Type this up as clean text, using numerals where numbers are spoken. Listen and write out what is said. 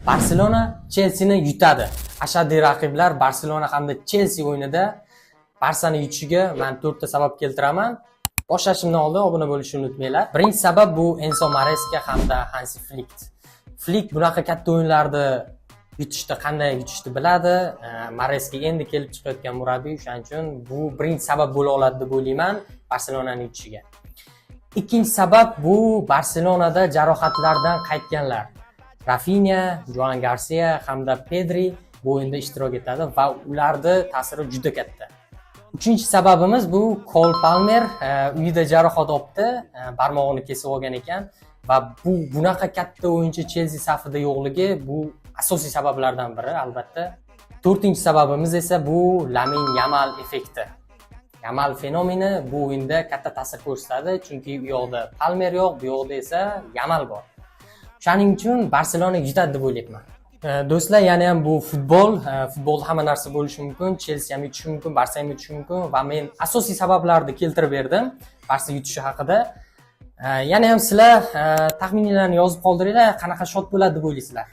Barselona Chelsea'ni yutadi. Ashaddiy raqiblar Barselona hamda Chelsea o'yinida Barsani yutishiga men 4 ta sabab keltiraman. Boshlashimdan oldin obuna bo'lishni unutmanglar. Birinchi sabab bu Enzo Maresca hamda Hansi Flick. Flick bunaqa katta o'yinlarda qanday yutishni biladi. Maresca endi kelib chiqayotgan murabbiy, shuning uchun bu birinchi sabab bo'la oladi deb o'ylayman Barselonaning yutishiga. Ikkinchi sabab bu Barselonada jarohatlardan qaytganlar. Rafinha, Joan Garcia hamda Pedri bu o'yinda ishtirok etadi va ularning ta'siri juda katta. Uchinchi sababimiz bu Cole Palmer uyida jarohat olibdi, barmog'ini kesib olgan ekan va bu bunaqa katta o'yinchi Chelsea safida yo'qligi bu asosiy sabablardan biri albatta. To'rtinchi sababimiz esa bu Lamine Yamal effekti. Yamal fenomeni bu o'yinda katta ta'sir ko'rsatadi, chunki u yoqda Palmer yo'q, bu yoqda esa Yamal bor. Shuning uchun Barselona yutadi deb o'ylayman. Do'stlar, yana ham bu futbolda hamma narsa bo'lishi mumkin. Chelsea ham yutishi mumkin, Barsa ham yutishi mumkin va men asosiy sabablarni keltirib berdim Barsa yutishi haqida. Yana ham sizlar taxminlarni yozib qoldiringlar, qanaqa shot bo'ladi deb o'ylaysizlar?